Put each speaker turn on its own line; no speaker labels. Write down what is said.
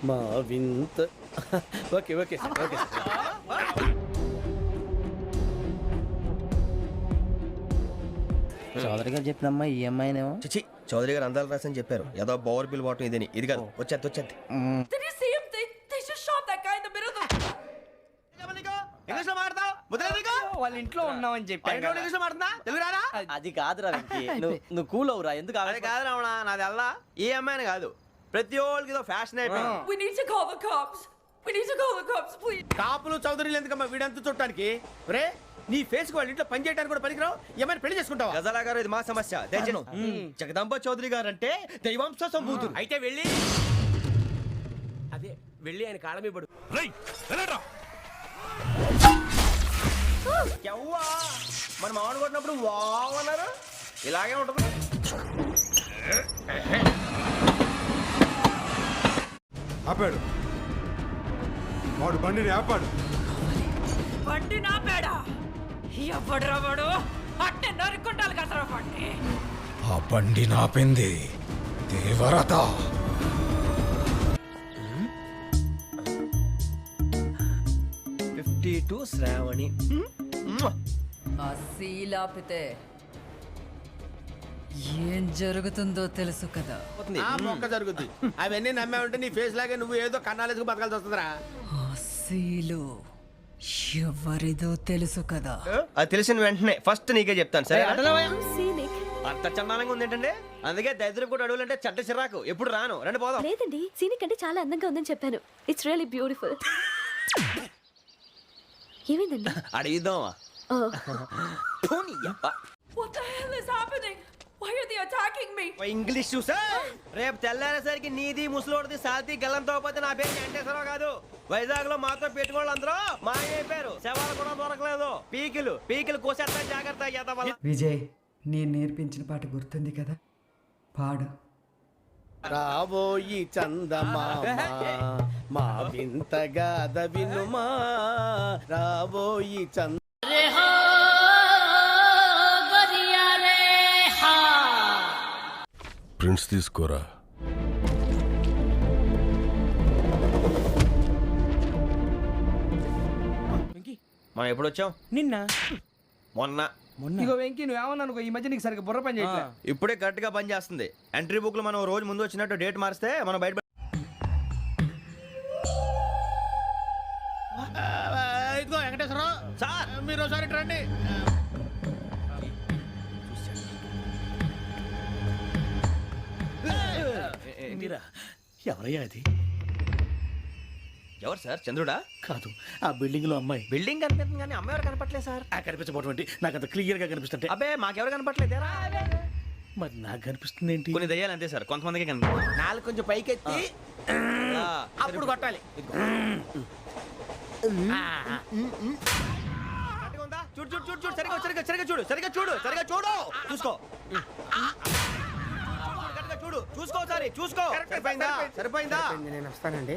మా వింత. Okay okay sir, okay sir.
Chowdary గారు చెప్పినమ్మా ఈ అమ్మాయినేమో.
చిచి చౌదరి గారు అందాలు రాసని చెప్పారు. ఏదో బోర్ బిల్ బాటం ఇదని. ఇది కాదు, వచ్చేది వచ్చేది.
Did you see him? They just shot that guy in the middle of the...
English లో మాట్లాడతావు?
వాళ్ళ ఇంట్లో ఉన్నామని చెప్పాను.
ఇంగ్లీష్ లో మాట్లాడుతున్నా? తెలుగు రాదా?
అది కాదురా వెంకీ, నువ్వు కూల్ అవురా. ఎందుకు
అది కాదు రావణ, నాది అల్లా. ఈ అమ్మాయిని కాదు, ప్రతి ఒక్కరికి ఇదో ఫ్యాషన్ అయిపోయింది.
We need to call the cops. We need to call the cops, please.
కాపులు చౌదరులు ఎందుకమ్మా వీడంతా చుట్టానికి? రే నీ ఫేస్ కు వాళ్ళ ఇంట్లో పని చేయడానికి కూడా పనికిరావు. ఏమైనా పెళ్లి చేసుకుంటావా?
గజాలా గారు, ఇది మా సమస్య. దయచేసి జగదాంబ చౌదరి గారు అంటే దైవాంశ సంభూతుడు.
అయితే వెళ్ళి అదే వెళ్ళి ఆయన కాళ్ళ మీద పడు.
ఎవ్వా, మన మామిడి కొట్టినప్పుడు వావ్ అన్నారు. ఇలాగే ఉంటుంది.
ఆపాడు వాడు బండిని ఆపాడు.
బండి నా పేడ ఎవడ్రా వాడు? అట్టే నరుక్కుంటారు కసరా బండి.
ఆ బండి నాపింది దేవరత.
52 శ్రావణి.
ఆ శీలాపితే ఏం జరుగుతుందో తెలుసు కదా.
ఆ మొక్క జరుగుద్ది. అవన్నీ నమ్మే ఉంటే నీ ఫేస్ లాగే నువ్వు ఏదో కన్నాలేసుకు బతకాల్సి వస్తుందిరా.
ఆ శీలు ఎవరిదో తెలుసు కదా.
అది తెలిసిన వెంటనే ఫస్ట్ నీకే చెప్తాను. సరే, అంత చందానంగా ఉంది ఏంటంటే, అందుకే దరిద్రం కూడా అడవులంటే చెడ్డ చిరాకు. ఎప్పుడు రాను, రండి పోదాం.
లేదండి, సీనిక్ అంటే చాలా అందంగా ఉందని చెప్పాను. It's really beautiful. ఏమైందండి?
అడిగిద్దామా?
What the hell is happening? Why are they attacking me?
English చూసా. రేపు తెల్లారేసరికి నీది ముసలోడిది సాతి గల్లంతో పోతే నా పేరు వెంకటేశ్వరరావు కాదు. వైజాగ్ లో మాతో పెట్టుకోళ్ళు అందరూ మాయమైపోయారు. శవాలు కూడా దొరకలేదు. పీకిలు కోసేస్తాను, జాగ్రత్త.
విజయ్, నేను నేర్పించిన పాట గుర్తుంది కదా, పాడు.
రాబోయి చందమామ మా వింతగా వినుమా. రాబోయి చంద
ప్రిన్స్ తీసుకోరా.
మనం ఎప్పుడు వచ్చాం? మొన్న.
ఇగో వెంకీ, నువ్వేమన్నా అనుకో, ఈ మధ్య నీకు సరిగ్గా బుర్ర పని చేయట్లే.
ఇప్పుడే కరెక్ట్ గా పని చేస్తుంది. ఎంట్రీ బుక్ లో మనం రోజు ముందు వచ్చినట్టు డేట్ మారిస్తే మనం బయట.
ఇదిగో వెంకటేశ్వరరావు
సార్,
మీరు ఒకసారి రండి. ఎవరయ్యా అది?
ఎవరు సార్? చంద్రుడా?
కాదు, ఆ బిల్డింగ్ లో అమ్మాయి.
బిల్డింగ్ కనిపిస్తుంది కానీ అమ్మాయి ఎవరు కనపట్లేదు సార్.
కనిపించబోటువంటి నాకు అంత క్లియర్ గా కనిపిస్తుంటే.
అబ్బే, మాకెవరు కనపట్లేదేరా?
మరి నాకు కనిపిస్తుంది ఏంటి?
కొన్ని దయ్యాలు అంతే సార్, కొంతమందికి కనిపిస్తుంది.
నాలుగు కొంచెం పైకెత్తి అప్పుడు కొట్టాలి.
చూడు చూడు చూడు చూడు, సరిగా చూడు. చూసుకో. చూడు, చూసుకో. సరిపోయిందా?
నేను వస్తానండి.